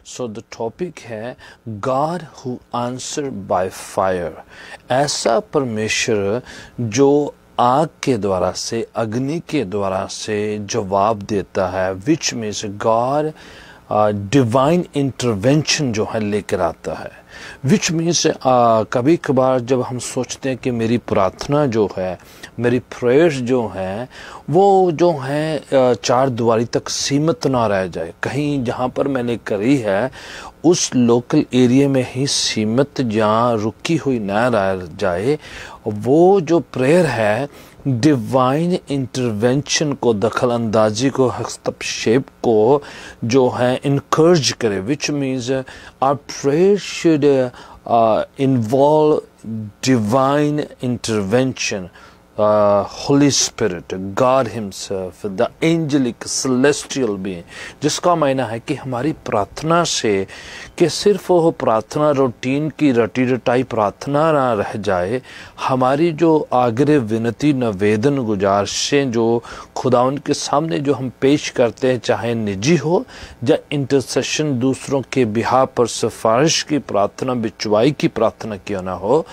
So the topic है God who answer by fire. ऐसा परमेश्वर जो आग के द्वारा से, अग्नि के द्वारा से जवाब देता है, विच मीन्स गॉड डिवाइन इंटरवेंशन जो है लेकर आता है। विच मीन्स कभी कभार जब हम सोचते हैं कि मेरी प्रार्थना जो है, मेरी प्रेयर्स जो हैं वो जो हैं चार दीवारी तक सीमित ना रह जाए, कहीं जहाँ पर मैंने करी है उस लोकल एरिया में ही सीमित जहाँ रुकी हुई ना रह जाए। वो जो प्रेयर है डिवाइन इंटरवेंशन को, दखल अंदाजी को, हस्तक्षेप को जो है इनकरेज करे। Which means our prayer should involve divine intervention, Holy Spirit, God Himself, the angelic celestial being, जिसका मायना है कि हमारी प्रार्थना से कि सिर्फ वो प्रार्थना रूटीन की रटी रटाई प्रार्थना ना रह जाए, हमारी जो आग्रह विनती निवेदन गुजारिशें जो खुदावंद के सामने जो हम पेश करते हैं, चाहे निजी हो या इंटरसेशन दूसरों के बिहाफ पर सिफारिश की प्रार्थना, बिचवाई की प्रार्थना क्यों ना हो,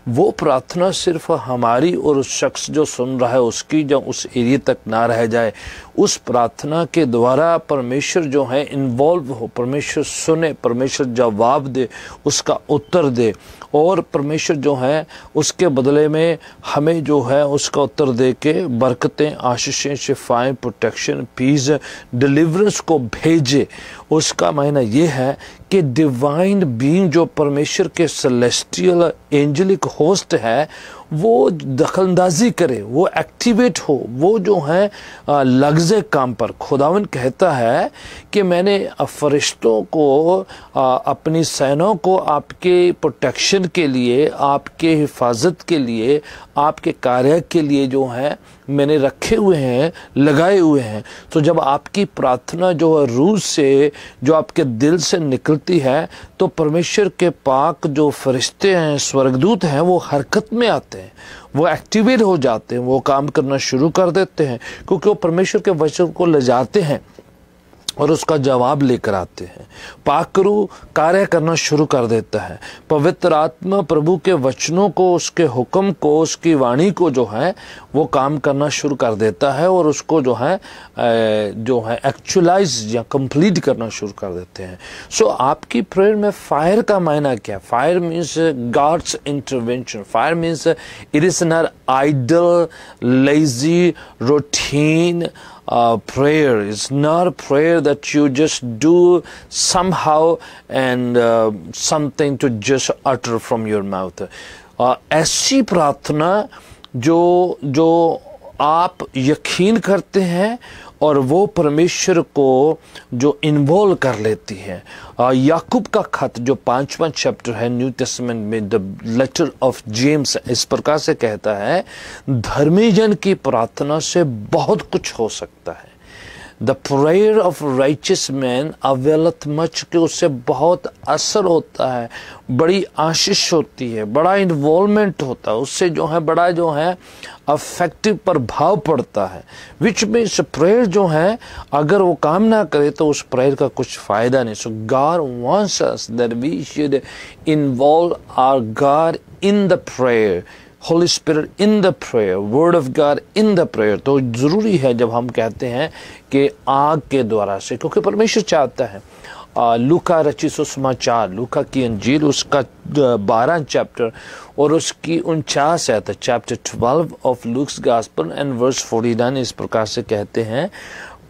वो प्रार्थना सिर्फ हमारी और उस शख्स जो सुन रहा है उसकी जो उस एरिया तक ना रह जाए। उस प्रार्थना के द्वारा परमेश्वर जो है इन्वॉल्व हो, परमेश्वर सुने, परमेश्वर जवाब दे, उसका उत्तर दे, और परमेश्वर जो है उसके बदले में हमें जो है उसका उत्तर दे के बरकतें, आशीषें, शिफाएं, प्रोटेक्शन, पीस, डिलीवरेंस को भेजे। उसका मायना ये है कि डिवाइन बीइंग जो परमेश्वर के सेलेस्टियल एंजेलिक होस्ट है वो दखलंदाजी करे, वो एक्टिवेट हो, वो जो है लग जाए काम पर। खुदावन कहता है कि मैंने फरिश्तों को, अपनी सेनाओं को आपके प्रोटेक्शन के लिए, आपके हिफाजत के लिए, आपके कार्य के लिए जो है मैंने रखे हुए हैं, लगाए हुए हैं। तो जब आपकी प्रार्थना जो है रूह से, जो आपके दिल से निकलती है, तो परमेश्वर के पाक जो फरिश्ते हैं, स्वर्गदूत हैं, वो हरकत में आते हैं, वो एक्टिवेट हो जाते हैं, वो काम करना शुरू कर देते हैं, क्योंकि वो परमेश्वर के वचन को ले जाते हैं और उसका जवाब लेकर आते हैं। पाकरू कार्य करना शुरू कर देता है। पवित्र आत्मा प्रभु के वचनों को, उसके हुक्म को, उसकी वाणी को जो है वो काम करना शुरू कर देता है और उसको जो है एक्चुअलाइज या कंप्लीट करना शुरू कर देते हैं। सो आपकी प्रेयर में फायर का मायना क्या? Fire means God's intervention. Fire means it is not idle, lazy, routine prayer. It's not a prayer that you just do somehow and something to just utter from your mouth. ऐसी प्रार्थना जो आप यकीन करते हैं और वो परमेश्वर को जो इन्वॉल्व कर लेती है। याकूब का खत जो 5वां चैप्टर है न्यू टेस्टामेंट में, द लेटर ऑफ जेम्स, इस प्रकार से कहता है, धर्मी जन की प्रार्थना से बहुत कुछ हो सकता है। The prayer of righteous man availeth much, के उससे बहुत असर होता है, बड़ी आशीष होती है, बड़ा इन्वॉल्वमेंट होता है, उससे जो है बड़ा जो है अफेक्टिव प्रभाव पड़ता है। विच मीन्स प्रेयर जो है अगर वो काम ना करे तो उस प्रेयर का कुछ फायदा नहीं। So God wants us that we should involve our God in the prayer, Holy Spirit in the prayer, word of God in the prayer. तो जरूरी है जब हम कहते हैं कि आग के द्वारा से, क्योंकि परमेश्वर चाहता है। लूका रचित सुसमाचार, लूका की अंजील उसका 12 चैप्टर और उसकी 49 आयत, chapter 12 of Luke's gospel and verse 49 इस प्रकार से कहते हैं,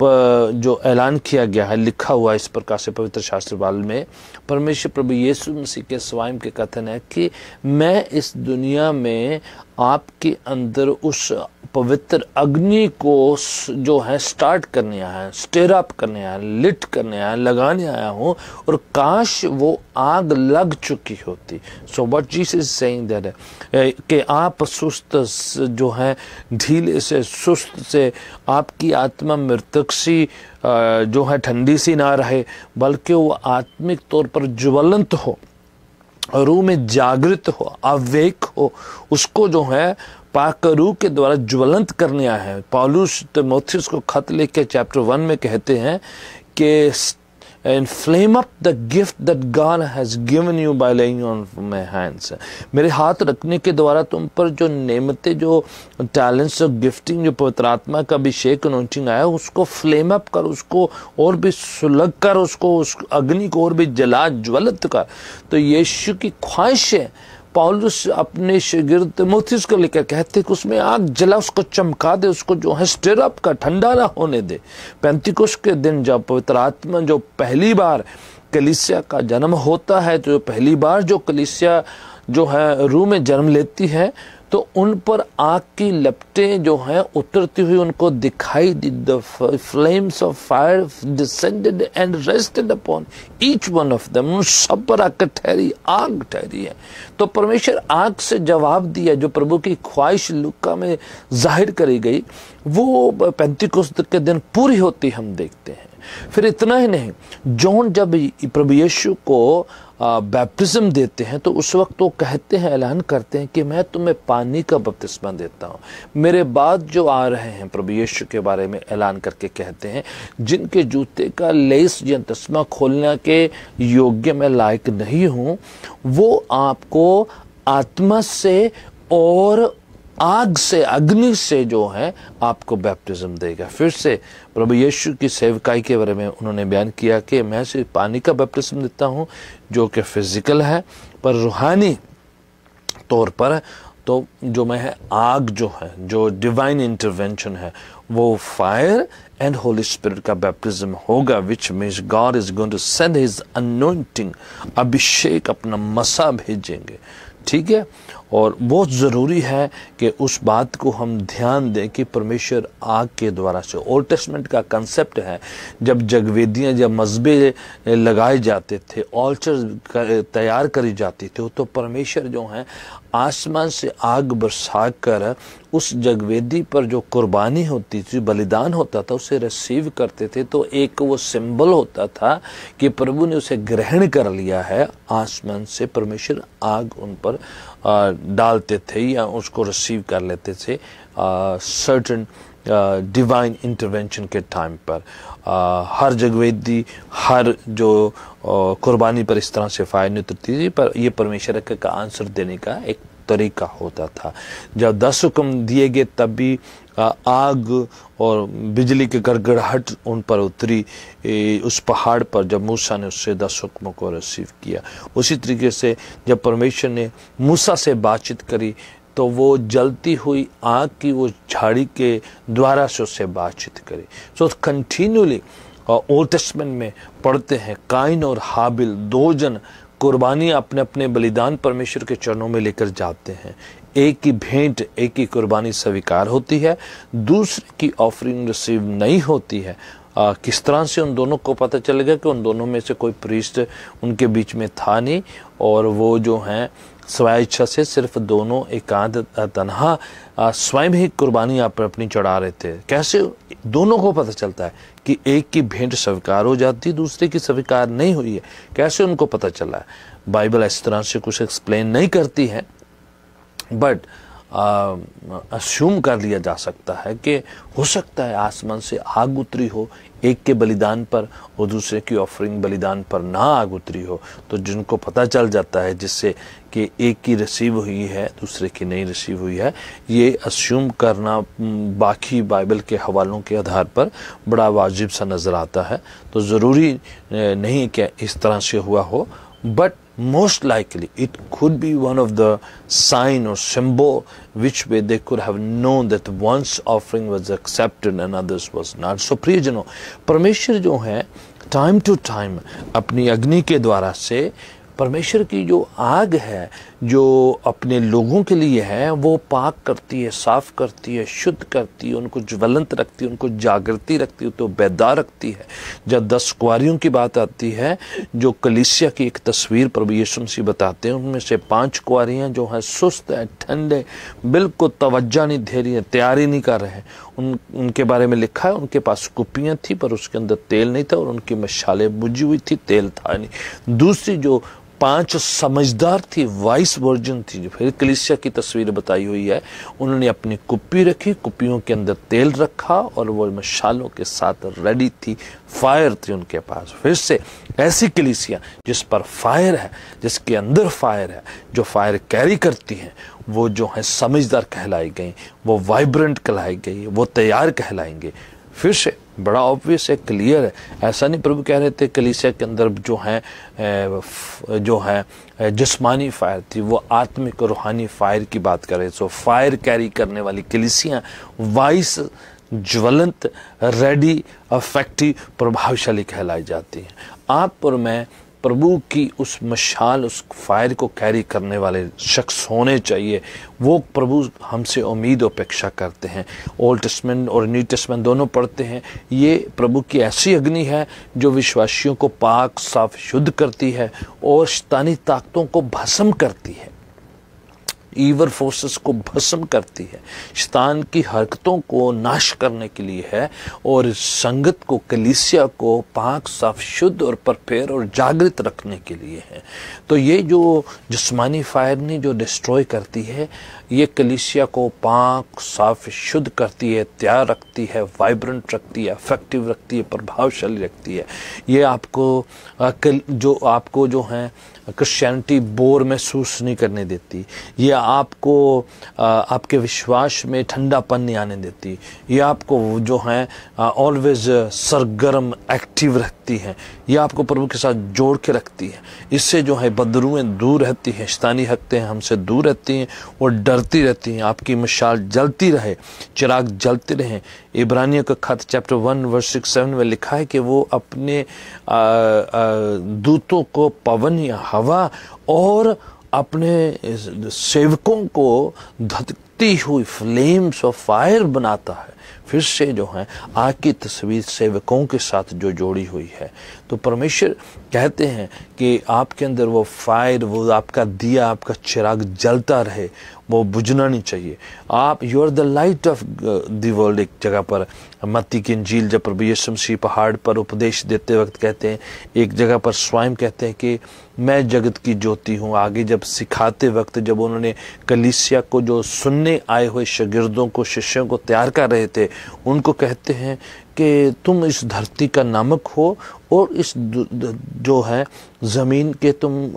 जो ऐलान किया गया है, लिखा हुआ इस प्रकार से पवित्र शास्त्र वाल में, परमेश्वर प्रभु यीशु मसीह के स्वयं के कथन है कि मैं इस दुनिया में आपके अंदर उस पवित्र अग्नि को जो है स्टार्ट करने आया है, स्टेर अप करने आया, लिट करने आया, लगाने आया हूँ, और काश वो आग लग चुकी होती। So what Jesus is saying that कि आप सुस्त जो है, ढीले से, सुस्त से, आपकी आत्मा मृतक सी जो है ठंडी सी ना रहे, बल्कि वो आत्मिक तौर पर ज्वलंत हो, रूह में जागृत हो, अवेक हो, उसको जो है पाक रूह के द्वारा ज्वलंत करने आया है। पौलुस तीमुथियुस को खत लिख के चैप्टर 1 में कहते हैं कि and flame up the gift that God has given you by laying on my hands. मेरे हाथ रखने के द्वारा तुम पर जो नेमतें, जो टैलेंट्स, जो गिफ्टिंग, जो पवित्र आत्मा का अभिषेक अनॉइंटिंग आया, उसको फ्लेम अप कर, उसको और भी सुलग कर, उसको उस अग्नि को और भी जला ज्वलित कर। तो यीशु की ख्वाहिश है, पौलुस अपने शागिर्द तीमुथियुस को लेकर कहते कि उसमें आग जला, उसको चमका दे, उसको जो है स्टिर अप का, ठंडा ना होने दे। पेंतिकुस्त के दिन जब पवित्र आत्मा जो पहली बार कलीसिया का जन्म होता है, तो पहली बार जो कलीसिया जो है रूह में जन्म लेती है, तो उन पर आग की लपटें जो हैं उतरती हुई उनको दिखाई दी। The flames of fire descended and rested upon each one of them. उन सब पर आग ठहरी, आग ठहरी है। तो परमेश्वर आग से जवाब दिया। जो प्रभु की ख्वाहिश लूका में जाहिर करी गई, वो पेंतिकुस्त के दिन पूरी होती हम देखते हैं। फिर इतना ही नहीं, जॉन जब प्रभु यीशु को बैप्टिज्म देते हैं, तो उस वक्त वो कहते हैं, ऐलान करते हैं कि मैं तुम्हें पानी का बपतिस्मा देता हूँ, मेरे बाद जो आ रहे हैं, प्रभु यीशु के बारे में ऐलान करके कहते हैं, जिनके जूते का लेस या तस्मा खोलने के योग्य मैं लायक नहीं हूँ, वो आपको आत्मा से और आग से, अग्नि से जो है आपको बैप्टिज्म देगा। फिर से प्रभु यीशु की सेवकाई के बारे में उन्होंने बयान किया कि मैं सिर्फ पानी का बैप्टिज्म देता हूं, जो कि फिजिकल है, पर रूहानी तौर पर तो जो मैं है, आग जो है, जो डिवाइन इंटरवेंशन है, वो फायर एंड होली स्पिरिट का बैप्टिज्म होगा, which means God is going to send his anointing, अभिषेक, अपना मसा भेजेंगे। ठीक है, और बहुत ज़रूरी है कि उस बात को हम ध्यान दें कि परमेश्वर आग के द्वारा से, ओल्ड टेस्टमेंट का कंसेप्ट है, जब जगवेदियाँ, जब मज़बे लगाए जाते थे, ऑल्टर तैयार करी जाती थी, तो परमेश्वर जो है आसमान से आग बरसा कर उस जगवेदी पर जो कुर्बानी होती थी, बलिदान होता था, उसे रिसीव करते थे। तो एक वो सिंबल होता था कि प्रभु ने उसे ग्रहण कर लिया है। आसमान से परमेश्वर आग उन पर डालते थे या उसको रिसीव कर लेते थे सर्टेन डिवाइन इंटरवेंशन के टाइम पर। हर जगवेदी, हर जो कुर्बानी पर इस तरह से फायर नहीं उतरती थी, पर यह परमेश्वर का आंसर देने का एक तरीका होता था। जब 10 हुक्म दिए गए, तब भी आग और बिजली की गड़गड़ाहट उन पर उतरी उस पहाड़ पर, जब मूसा ने उससे 10 हुक्मों को रिसीव किया। उसी तरीके से जब परमेश्वर ने मूसा से बातचीत करी, तो वो जलती हुई आग की वो झाड़ी के द्वारा से उससे बातचीत करी। सो कंटिन्यूली ओल्ड टेस्टमेंट में पढ़ते हैं, काइन और हाबिल, 2 जन कुर्बानी अपने अपने बलिदान परमेश्वर के चरणों में लेकर जाते हैं। एक की भेंट, एक की कुर्बानी स्वीकार होती है, दूसरे की ऑफरिंग रिसीव नहीं होती है। किस तरह से उन दोनों को पता चलेगा कि उन दोनों में से कोई प्रीस्ट उनके बीच में था नहीं, और वो जो हैं स्वयं इच्छा से सिर्फ दोनों एकांत तन्हा स्वयं ही कुर्बानी आप अपनी चढ़ा रहे थे। कैसे दोनों को पता चलता है कि एक की भेंट स्वीकार हो जाती, दूसरे की स्वीकार नहीं हुई है? कैसे उनको पता चला है? बाइबल इस तरह से कुछ एक्सप्लेन नहीं करती है, बट अस्यूम कर लिया जा सकता है कि हो सकता है आसमान से आग उतरी हो एक के बलिदान पर और दूसरे की ऑफरिंग बलिदान पर ना आग उतरी हो, तो जिनको पता चल जाता है जिससे कि एक की रिसीव हुई है दूसरे की नहीं रिसीव हुई है। ये अस्यूम करना बाकी बाइबल के हवालों के आधार पर बड़ा वाजिब सा नज़र आता है। तो ज़रूरी नहीं कि इस तरह से हुआ हो, but most likely it could be one of the sign or symbol which way they could have known that one's offering was accepted and others was not. So प्रियजनों, परमेश्वर जो है टाइम टू टाइम अपनी अग्नि के द्वारा से, परमेश्वर की जो आग है जो अपने लोगों के लिए है, वो पाक करती है, साफ करती है, शुद्ध करती है, उनको ज्वलंत रखती है, उनको जागृति रखती है, तो बेदार रखती है। जब 10 कुंवारियों की बात आती है, जो कलीसिया की एक तस्वीर प्रभु यीशु मसीह बताते हैं, उनमें से 5 कुंवारियां जो हैं सुस्त है, ठंडे, बिल्कुल तवज्जो नहीं दे रही है, तैयारी नहीं कर रहे हैं। उनके बारे में लिखा है उनके पास कुपियां थी पर उसके अंदर तेल नहीं था और उनकी मशालें बुझी हुई थी, तेल था नहीं। दूसरी जो 5 समझदार थी, वाइस वर्जन थी। फिर कलीसिया की तस्वीर बताई हुई है, उन्होंने अपनी कुप्पी रखी, कुप्पियों के अंदर तेल रखा और वो मशालों के साथ रेडी थी, फायर थी उनके पास। फिर से ऐसी कलीसिया जिस पर फायर है, जिसके अंदर फायर है, जो फायर कैरी करती है, वो जो है समझदार कहलाई गई, वो वाइब्रेंट कहलाई गई, वो तैयार कहलाएंगे। फिर से बड़ा ऑब्वियस है, क्लियर है। ऐसा नहीं प्रभु कह रहे थे कलीसिया के अंदर जो है जिस्मानी फायर थी, वो आत्मिक और रूहानी फायर की बात कर रहे। सो फायर कैरी करने वाली कलीसियां वाइस, ज्वलंत, रेडी, अफेक्टिव, प्रभावशाली कहलाई जाती हैं। आप और मैं प्रभु की उस मशाल, उस फायर को कैरी करने वाले शख्स होने चाहिए। वो प्रभु हमसे उम्मीद अपेक्षा करते हैं। ओल्ड टेस्टमेंट और न्यू टेस्टमेंट दोनों पढ़ते हैं। ये प्रभु की ऐसी अग्नि है जो विश्वासियों को पाक, साफ, शुद्ध करती है और शैतानी ताकतों को भस्म करती है, ईवल फोर्सेस को भस्म करती है, शैतान की हरकतों को नाश करने के लिए है और संगत को, कलीसिया को पाक, साफ, शुद्ध और परफेयर और जागृत रखने के लिए है। तो ये जो जिस्मानी फायर नहीं जो डिस्ट्रॉय करती है, ये कलीसिया को पाक, साफ, शुद्ध करती है, तैयार रखती है, वाइब्रेंट रखती है, इफेक्टिव रखती है, प्रभावशाली रखती है। ये आपको जो है क्रिश्चियनिटी बोर महसूस नहीं करने देती। ये आपको आपके विश्वास में ठंडापन नहीं आने देती। ये आपको जो है ऑलवेज सरगर्म, एक्टिव रखती है। ये आपको प्रभु के साथ जोड़ के रखती है। इससे जो है बदरूएं दूर रहती हैं, शैतानी हरकतें हमसे दूर रहती हैं और डरती रहती हैं। आपकी मशाल जलती रहे, चिराग जलते रहें। इब्रानियों का खत चैप्टर 1 वर्स 6-7 में लिखा है कि वो अपने दूतों को पवन या हवा और अपने सेवकों को धधकती हुई फ्लेम्स ऑफ फायर बनाता है। फिर से जो है आग की तस्वीर सेवकों के साथ जो जोड़ी हुई है। तो परमेश्वर कहते हैं कि आपके अंदर वो फायर, वो आपका दिया, आपका चिराग जलता रहे, वो बुझना नहीं चाहिए। आप you are the light of the world. एक जगह पर मत्ती की इंजील जब प्रभु यीशु मसीह पहाड़ पर उपदेश देते वक्त कहते हैं, एक जगह पर स्वयं कहते हैं कि मैं जगत की ज्योति हूँ। आगे जब सिखाते वक्त जब उन्होंने कलीसिया को, जो सुनने आए हुए शागिर्दों को, शिष्यों को तैयार कर रहे थे, उनको कहते हैं कि तुम इस धरती का नमक हो और इस जो है ज़मीन के तुम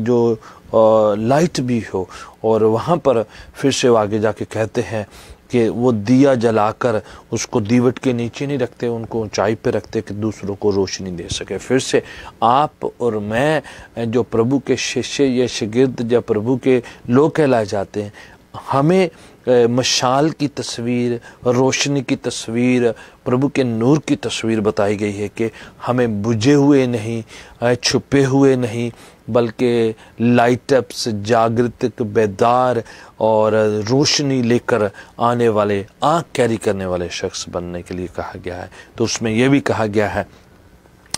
जो लाइट भी हो। और वहाँ पर फिर से आगे जाके कहते हैं कि वो दिया जलाकर उसको दीवट के नीचे नहीं रखते, उनको ऊंचाई पे रखते कि दूसरों को रोशनी दे सके। फिर से आप और मैं जो प्रभु के शिष्य या शागिर्द, जब प्रभु के लोग कहलाए जाते हैं, हमें मशाल की तस्वीर, रोशनी की तस्वीर, प्रभु के नूर की तस्वीर बताई गई है कि हमें बुझे हुए नहीं, छुपे हुए नहीं, बल्कि लाइट अप्स, जागृत, बेदार और रोशनी लेकर आने वाले, आँख कैरी करने वाले शख्स बनने के लिए कहा गया है। तो उसमें यह भी कहा गया है,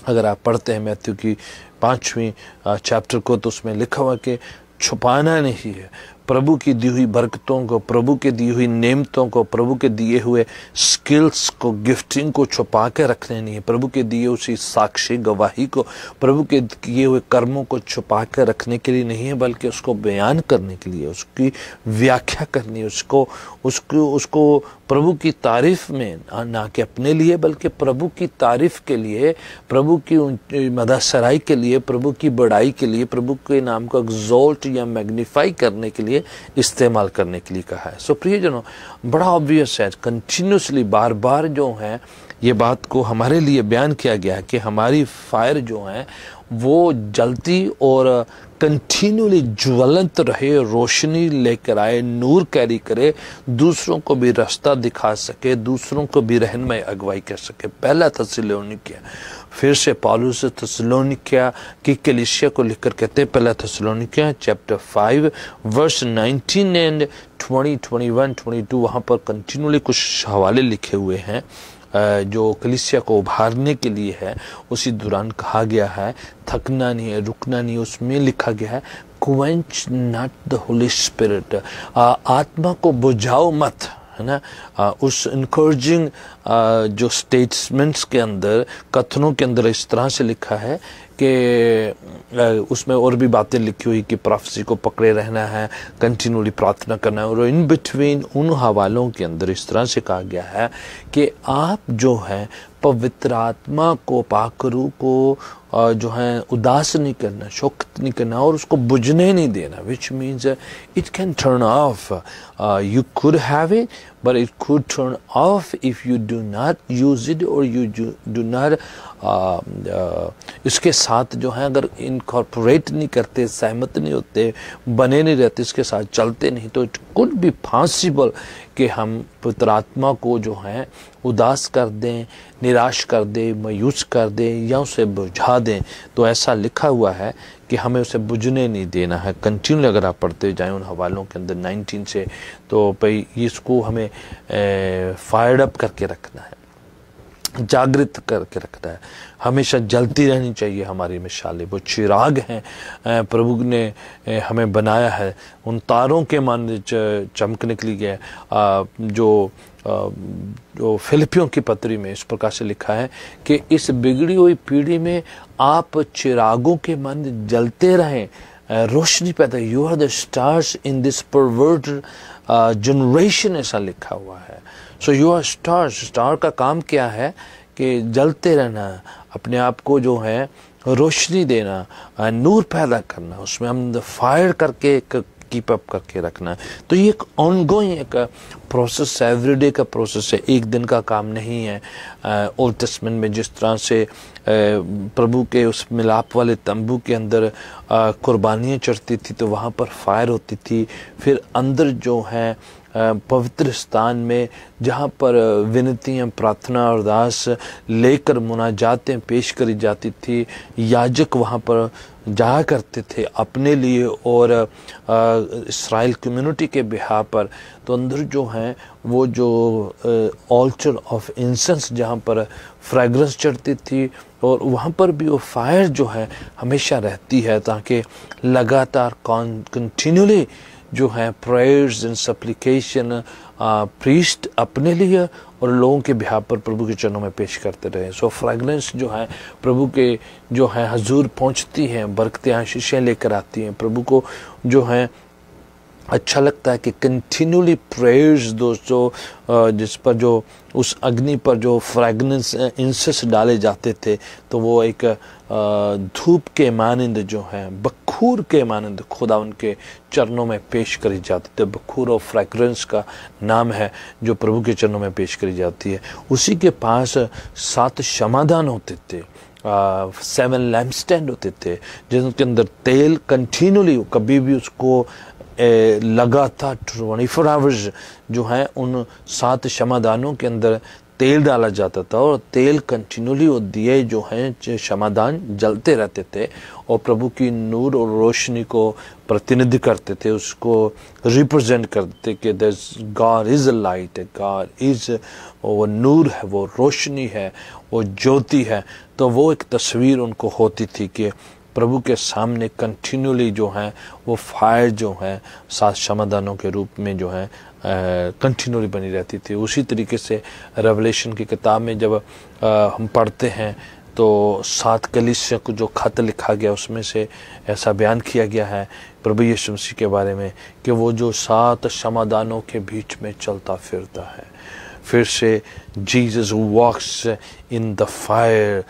अगर आप पढ़ते हैं मैथ्यू की 5वीं चैप्टर को, तो उसमें लिखा हुआ कि छुपाना नहीं है। प्रभु की दी हुई बरकतों को, प्रभु के दी हुई नेमतों को, प्रभु के दिए हुए स्किल्स को, गिफ्टिंग को छुपा के रखने नहीं है। प्रभु के दिए उसी साक्षी गवाही को, प्रभु के किए हुए कर्मों को छुपा के रखने के लिए नहीं है, बल्कि उसको बयान करने के लिए, उसकी व्याख्या करनी है, उसको प्रभु की तारीफ में, ना कि अपने लिए बल्कि प्रभु की तारीफ के लिए, प्रभु की मदहसराई के लिए, प्रभु की बड़ाई के लिए, प्रभु के नाम को एक्सॉल्ट या मैग्नीफाई करने के लिए इस्तेमाल करने के लिए कहा है। सो प्रियजनों, बड़ा ऑब्वियस है, कंटिन्यूसली बार बार जो है ये बात को हमारे लिए बयान किया गया है कि हमारी फायर जो है वो जलती और कंटिन्यूली ज्वलंत रहे, रोशनी लेकर आए, नूर कैरी करे, दूसरों को भी रास्ता दिखा सके, दूसरों को भी रहनुमाई अगुवाई कर सके। पहला थेसलोनिकिया, फिर से पौलुस थेसलोनिकिया की कलीसिया को लिखकर कहते हैं, पहला थेसलोनिकिया चैप्टर 5 वर्स 19 एंड 20, 21, 22, वहाँ पर कंटिन्यूली कुछ हवाले लिखे हुए हैं जो कलीसिया को उभारने के लिए है। उसी दौरान कहा गया है थकना नहीं है, रुकना नहीं है। उसमें लिखा गया है quench not the Holi spirit, आत्मा को बुझाओ मत। है ना। उस इनकरेजिंग जो स्टेटमेंट्स के अंदर, कथनों के अंदर इस तरह से लिखा है कि उसमें और भी बातें लिखी हुई कि प्रोफेसी को पकड़े रहना है, कंटिन्यूली प्रार्थना करना है। और इन बिटवीन उन हवालों के अंदर इस तरह से कहा गया है कि आप जो है पवित्र आत्मा को, पाकरू को जो है उदास नहीं करना, शोक नहीं करना और उसको बुझने नहीं देना, which means it can turn off. You could have it but it could turn off if you do not use it or you do not इसके साथ जो है अगर इनकॉर्पोरेट नहीं करते, सहमत नहीं होते, बने नहीं रहते, इसके साथ चलते नहीं, तो इट कुड बी पॉसिबल कि हम पवित्र आत्मा को जो है उदास कर दें, निराश कर दें, मायूस कर दें या उसे बुझा दें। तो ऐसा लिखा हुआ है कि हमें उसे बुझने नहीं देना है। कंटिन्यू अगर आप पढ़ते जाएं उन हवालों के अंदर 19 से, तो भाई इसको हमें फायर्ड अप करके रखना है, जागृत करके रखना है, हमेशा जलती रहनी चाहिए हमारी मिसालें। वो चिराग हैं, प्रभु ने हमें बनाया है, उन तारों के मान चमकने के लिए जो फिलिपियों की पत्री में इस प्रकार से लिखा है कि इस बिगड़ी हुई पीढ़ी में आप चिरागों के मन जलते रहें, रोशनी पैदा। You are the stars in this perverted generation, ऐसा लिखा हुआ है। So you are stars. Star का काम क्या है कि जलते रहना, अपने आप को जो है रोशनी देना, नूर पैदा करना, उसमें हम फायर करके कीप अप करके रखना। तो ये एक ऑनगोइंग एक प्रोसेस है, एवरीडे का प्रोसेस है, एक दिन का काम नहीं है। ओल्ड टेस्टमेंट में जिस तरह से प्रभु के उस मिलाप वाले तंबू के अंदर कुर्बानियाँ चढ़ती थी तो वहाँ पर फायर होती थी। फिर अंदर जो है पवित्र स्थान में जहाँ पर विनतियाँ, प्रार्थना, अरदास लेकर मुनाजातें पेश करी जाती थी, याजक वहाँ पर जाया करते थे अपने लिए और इस्राएल कम्युनिटी के बिहार पर। तो अंदर जो है वो जो ऑल्टर ऑफ इंसेंस जहाँ पर फ्रेग्रेंस चढ़ती थी और वहाँ पर भी वो फायर जो है हमेशा रहती है, ताकि लगातार कंटिन्यूली जो है प्रेयर्स एंड सप्लिकेशन प्रीस्ट अपने लिए और लोगों के बिहार पर प्रभु के चरणों में पेश करते रहे। सो फ्रेगनेंस जो है प्रभु के जो है हजूर पहुंचती हैं, बरकतें आशीषें लेकर आती हैं। प्रभु को जो है अच्छा लगता है कि कंटिन्यूली प्रेयर्स दोस्तों, जिस पर जो उस अग्नि पर जो फ्रेगनेंस इंसेंस डाले जाते थे, तो वो एक धूप के मानंद जो है, बखूर के मानंद खुदा उनके चरणों में पेश करी जाती थी। बखूर और फ्रेगरेंस का नाम है जो प्रभु के चरणों में पेश करी जाती है। उसी के पास 7 क्षमादान होते थे, 7 लैम्पस्टैंड होते थे, जिनके अंदर तेल कंटिन्यूली, कभी भी उसको लगातार 24 आवर्स जो है उन 7 क्षमादानों के अंदर तेल डाला जाता था और तेल कंटिन्यूली वो दिए जो हैं क्षमादान जलते रहते थे और प्रभु की नूर और रोशनी को प्रतिनिधि करते थे, उसको रिप्रेजेंट करते कि God is a light, God is, वो नूर है, वो रोशनी है, वो ज्योति है। तो वो एक तस्वीर उनको होती थी कि प्रभु के सामने कंटिन्यूली जो है वो फायर जो है 7 क्षमादानों के रूप में जो है कंटिन्यूली बनी रहती थी। उसी तरीके से रेवलेशन की किताब में जब हम पढ़ते हैं तो 7 कलीसिया को जो खत लिखा गया उसमें से ऐसा बयान किया गया है प्रभु यीशु मसीह के बारे में कि वो जो 7 क्षमादानों के बीच में चलता फिरता है। फिर से Jesus who walks in the fire,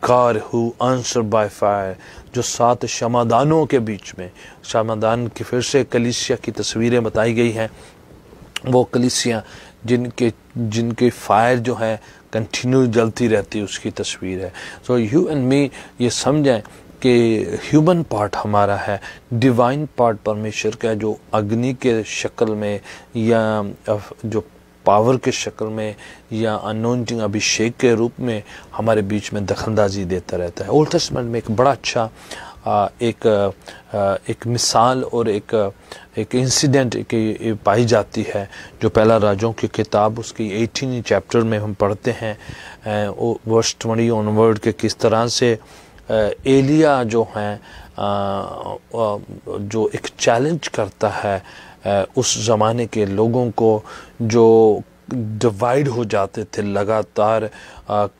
God who answered by fire, जो 7 क्षमादानों के बीच में, क्षमादान की फिर से कलीसिया की तस्वीरें बताई गई हैं। वो कलीसिया जिनके फायर जो है कंटिन्यू जलती रहती है, उसकी तस्वीर है। सो यू एंड मी ये समझें कि ह्यूमन पार्ट हमारा है, डिवाइन पार्ट परमेश्वर का, जो अग्नि के शक्ल में या जो पावर के शक्ल में या अनोइंटिंग अभिषेक के रूप में हमारे बीच में दखलंदाजी देता रहता है। ओल्ड टेस्टमेंट में एक बड़ा अच्छा एक मिसाल और एक इंसिडेंट पाई जाती है जो पहला राजों की किताब उसकी 18 चैप्टर में हम पढ़ते हैं वर्स 20 ऑनवर्ड के किस तरह से एलिया जो है जो एक चैलेंज करता है उस ज़माने के लोगों को जो डिवाइड हो जाते थे, लगातार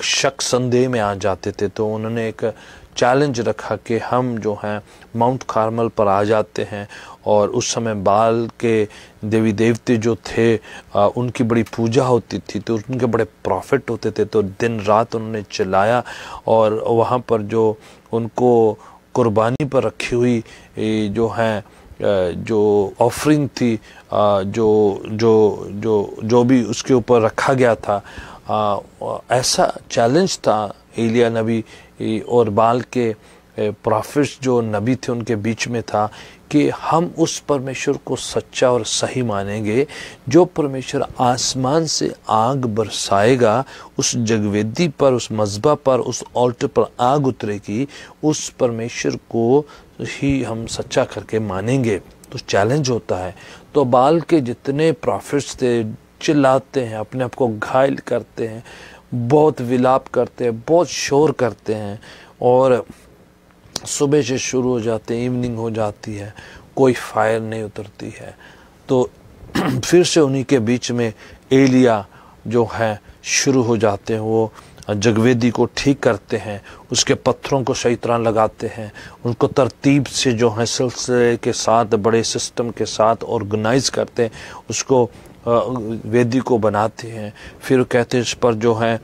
शक संदेह में आ जाते थे, तो उन्होंने एक चैलेंज रखा कि हम जो हैं माउंट कार्मल पर आ जाते हैं। और उस समय बाल के देवी देवते जो थे उनकी बड़ी पूजा होती थी, तो उनके बड़े प्रॉफिट होते थे, तो दिन रात उन्होंने चलाया और वहाँ पर जो उनको कुर्बानी पर रखी हुई जो है जो ऑफरिंग थी, जो जो जो जो भी उसके ऊपर रखा गया था, ऐसा चैलेंज था एलिया नबी और बाल के प्रॉफिट्स जो नबी थे उनके बीच में था कि हम उस परमेश्वर को सच्चा और सही मानेंगे जो परमेश्वर आसमान से आग बरसाएगा, उस जगवेदी पर, उस मज़बा पर, उस ऑल्टर पर आग उतरेगी, उस परमेश्वर को ही हम सच्चा करके मानेंगे। तो चैलेंज होता है। तो बाल के जितने प्रॉफिट्स थे चिल्लाते हैं, अपने आप को घायल करते हैं, बहुत विलाप करते हैं, बहुत शोर करते हैं, और सुबह से शुरू हो जाते हैं, इवनिंग हो जाती है, कोई फायर नहीं उतरती है। तो फिर से उन्हीं के बीच में एलिया जो है शुरू हो जाते हैं, वो जगवेदी को ठीक करते हैं, उसके पत्थरों को सही तरह लगाते हैं, उनको तरतीब से जो है सिलसिले के साथ, बड़े सिस्टम के साथ ऑर्गेनाइज करते हैं, उसको वेदी को बनाते हैं। फिर कहते हैं इस पर जो है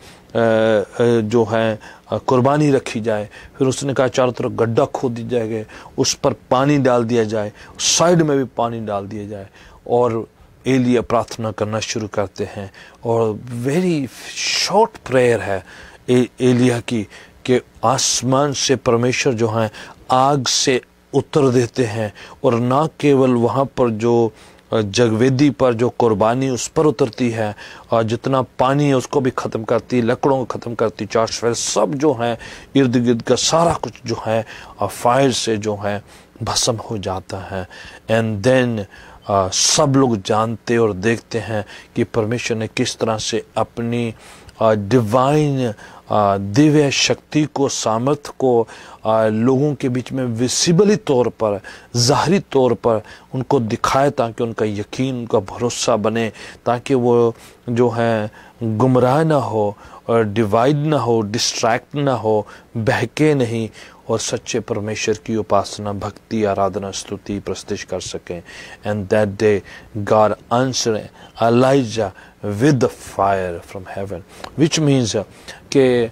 कुर्बानी रखी जाए। फिर उसने कहा चारों तरफ गड्ढा खोद दिया जाएगा, उस पर पानी डाल दिया जाए, साइड में भी पानी डाल दिया जाए, और एलिया प्रार्थना करना शुरू करते हैं। और वेरी शॉर्ट प्रेयर है एलिया की कि आसमान से परमेश्वर जो है आग से उतर देते हैं, और ना केवल वहाँ पर जो जगवेदी पर जो कुर्बानी उस पर उतरती है, और जितना पानी है उसको भी ख़त्म करती, लकड़ों को ख़त्म करती, चार सफेद सब जो है इर्द गिर्द का सारा कुछ जो है फायर से जो है भस्म हो जाता है। एंड देन सब लोग जानते और देखते हैं कि परमेश्वर ने किस तरह से अपनी डिवाइन दिव्य शक्ति को, सामर्थ्य को लोगों के बीच में विजिबली तौर पर, ज़ाहरी तौर पर उनको दिखाए, ताकि उनका यकीन, उनका भरोसा बने, ताकि वो जो है गुमराह ना हो और डिवाइड ना हो, डिस्ट्रैक्ट ना हो, बहके नहीं, और सच्चे परमेश्वर की उपासना, भक्ति, आराधना, स्तुति, प्रस्तुति कर सकें। And that day God answered Elijah with fire from heaven, which means कि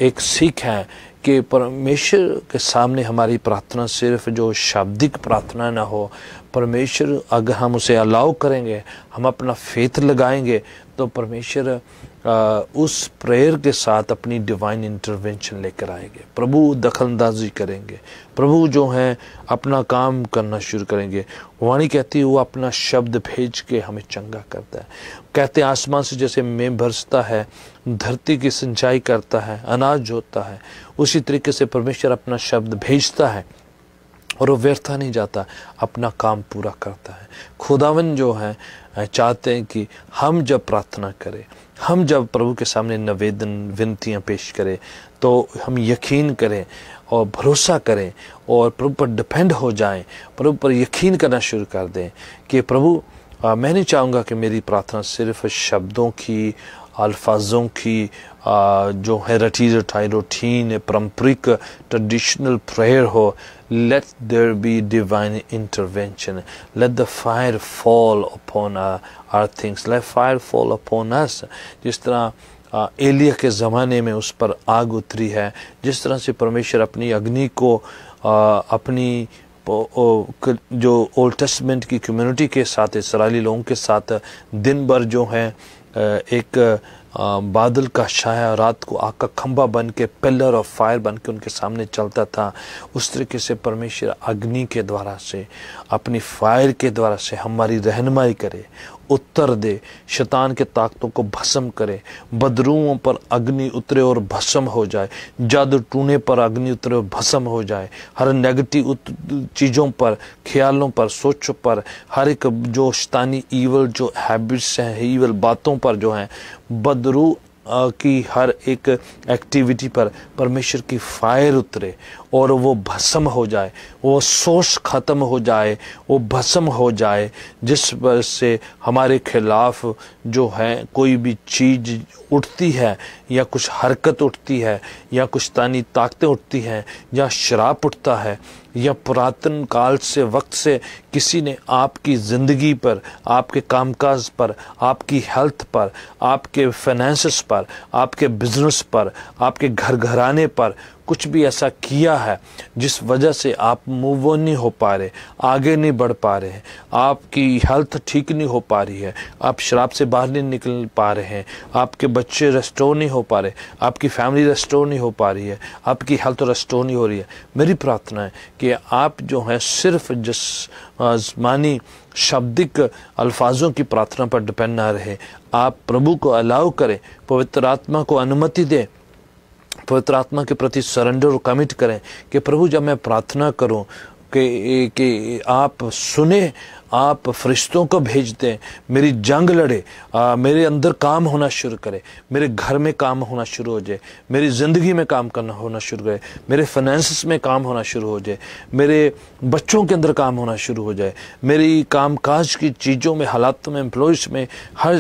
एक सीख है कि परमेश्वर के सामने हमारी प्रार्थना सिर्फ जो शाब्दिक प्रार्थना ना हो। परमेश्वर अगर हम उसे अलाउ करेंगे, हम अपना फेथ लगाएंगे, तो परमेश्वर उस प्रेयर के साथ अपनी डिवाइन इंटरवेंशन लेकर आएंगे। प्रभु दखलंदाजी करेंगे, प्रभु जो है अपना काम करना शुरू करेंगे। वाणी कहती है वो अपना शब्द भेज के हमें चंगा करता है। कहते हैं आसमान से जैसे मेघ बरसता है, धरती की सिंचाई करता है, अनाज होता है, उसी तरीके से परमेश्वर अपना शब्द भेजता है और वो व्यर्थ नहीं जाता, अपना काम पूरा करता है। खुदावन जो है चाहते हैं कि हम जब प्रार्थना करें, हम जब प्रभु के सामने निवेदन विनतियाँ पेश करें, तो हम यकीन करें और भरोसा करें और प्रभु पर डिपेंड हो जाएं, प्रभु पर यकीन करना शुरू कर दें कि प्रभु मैं नहीं चाहूँगा कि मेरी प्रार्थना सिर्फ शब्दों की, अल्फाजों की जो है रटी रटाई रूटीन पारंपरिक ट्रेडिशनल प्रेयर हो। Let there be divine intervention, let the fire fall upon our things, let fire fall upon us. जिस तरह एलिया के ज़माने में उस पर आग उतरी है, जिस तरह से परमेश्वर अपनी अग्नि को अपनी जो ओल्ड टेस्टमेंट की कम्युनिटी के साथ, इस्राएली लोगों के साथ दिन भर जो है एक बादल का छाया, रात को आग का खंभा बन के, पिलर ऑफ फायर बन के उनके सामने चलता था, उस तरीके से परमेश्वर अग्नि के द्वारा से, अपनी फायर के द्वारा से हमारी रहनुमाई करे, उत्तर दे, शैतान के ताकतों को भस्म करे, बदरूओं पर अग्नि उतरे और भस्म हो जाए, जादू टूने पर अग्नि उतरे और भस्म हो जाए, हर नेगेटिव चीज़ों पर, ख्यालों पर, सोचों पर, हर एक जो शैतानी ईवल जो हैबिट्स हैं, ईवल बातों पर जो हैं, बदरू की हर एक एक्टिविटी पर परमेश्वर की फायर उतरे और वो भस्म हो जाए, वो सोच खत्म हो जाए, वो भस्म हो जाए, जिस वजह से हमारे खिलाफ जो है कोई भी चीज़ उठती है या कुछ हरकत उठती है या कुछ तानी ताकतें उठती हैं या शराब उठता है या पुरातन काल से वक्त से किसी ने आपकी ज़िंदगी पर, आपके कामकाज पर, आपकी हेल्थ पर, आपके फाइनेंसेस पर, आपके बिजनेस पर, आपके घर घराने पर कुछ भी ऐसा किया है जिस वजह से आप मूव ऑन नहीं हो पा रहे, आगे नहीं बढ़ पा रहे हैं, आपकी हेल्थ ठीक नहीं हो पा रही है, आप शराब से बाहर नहीं निकल पा रहे हैं, आपके बच्चे रेस्टोर नहीं हो पा रहे, आपकी फैमिली रेस्टोर नहीं हो पा रही है, आपकी हेल्थ रेस्टोर नहीं हो रही है, मेरी प्रार्थना है कि आप जो है सिर्फ जिस्मानी शाब्दिक अल्फाजों की प्रार्थना पर डिपेंड ना रहे, आप प्रभु को अलाउ करें, पवित्र आत्मा को अनुमति दें, पवित्र आत्मा के प्रति सरेंडर और कमिट करें कि प्रभु जब मैं प्रार्थना करूं कि आप सुने, आप फरिश्तों को भेज दें, मेरी जंग लड़े, मेरे अंदर काम होना शुरू करे, मेरे घर में काम होना शुरू हो जाए, मेरी ज़िंदगी में काम करना होना शुरू करे, मेरे फाइनेंसेस में काम होना शुरू हो जाए, मेरे बच्चों के अंदर काम होना शुरू हो जाए, मेरी कामकाज की चीज़ों में, हालातों में, एम्प्लॉयज़ में, हर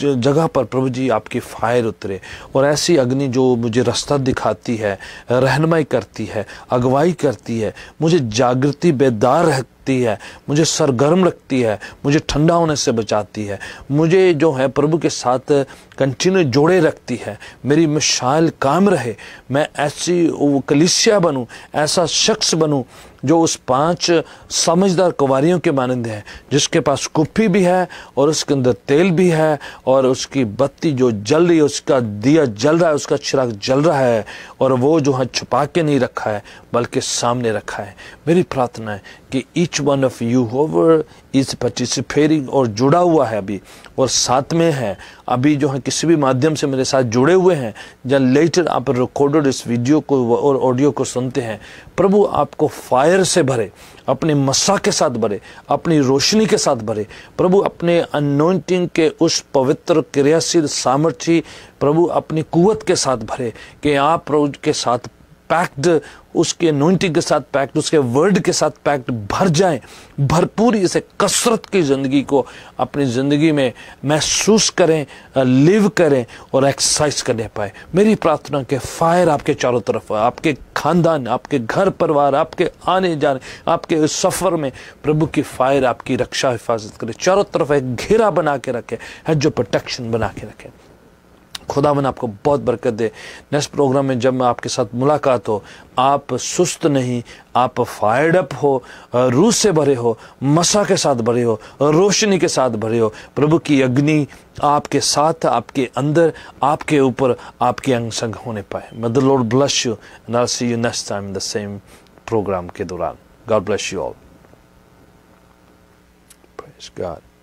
जगह पर प्रभु जी आपकी फायर उतरे और ऐसी अग्नि जो मुझे रास्ता दिखाती है, रहनुमाई करती है, अगुवाई करती है, मुझे जागृति बेदार रहती है, मुझे सरगर्म रखती है, मुझे ठंडा होने से बचाती है, मुझे जो है प्रभु के साथ कंटिन्यू जोड़े रखती है, मेरी मिसाल काम रहे, मैं ऐसी कलीसिया बनूं, ऐसा शख्स बनूं जो उस 5 समझदार कुंवारियों के मानंद है, जिसके पास कुप्पी भी है और उसके अंदर तेल भी है और उसकी बत्ती जो जल रही है, उसका दिया जल रहा है, उसका चिराग जल रहा है और वो जो है छुपा के नहीं रखा है बल्कि सामने रखा है। मेरी प्रार्थना है कि each one of you whoever is participating और जुड़ा हुआ है अभी और साथ में है, अभी जो है किसी भी माध्यम से मेरे साथ जुड़े हुए हैं, जब लेटर आप रिकॉर्डेड इस वीडियो को और ऑडियो को सुनते हैं, प्रभु आपको फायर से भरे, अपने मसा के साथ भरे, अपनी रोशनी के साथ भरे, प्रभु अपने अनॉइंटिंग के उस पवित्र क्रियाशील सामर्थ्य प्रभु अपनी कुव्वत के साथ भरे कि आप प्रभु के साथ पैक्ड, उसके अनॉइंटिंग के साथ पैक्ड, उसके वर्ड के साथ पैक्ड भर जाएं, भरपूर इसे कसरत की ज़िंदगी को अपनी ज़िंदगी में महसूस करें, लिव करें और एक्सरसाइज करने पाए। मेरी प्रार्थना के फायर आपके चारों तरफ, आपके खानदान, आपके घर परिवार, आपके आने जाने, आपके सफ़र में प्रभु की फायर आपकी रक्षा हिफाजत करे, चारों तरफ एक घेरा बना के रखे, है जो प्रोटेक्शन बना के रखे। खुदावन आपको बहुत बरकत दे। नेक्स्ट प्रोग्राम में जब मैं आपके साथ मुलाकात हो, आप सुस्त नहीं, आप फायर्ड अप हो, रूह से भरे हो, मसा के साथ भरे हो, रोशनी के साथ भरे हो, प्रभु की अग्नि आपके साथ, आपके अंदर, आपके ऊपर, आपके अंग संग होने पाए। May the Lord bless you and I'll see you next time in the same program के दौरान। God bless you all. Praise God.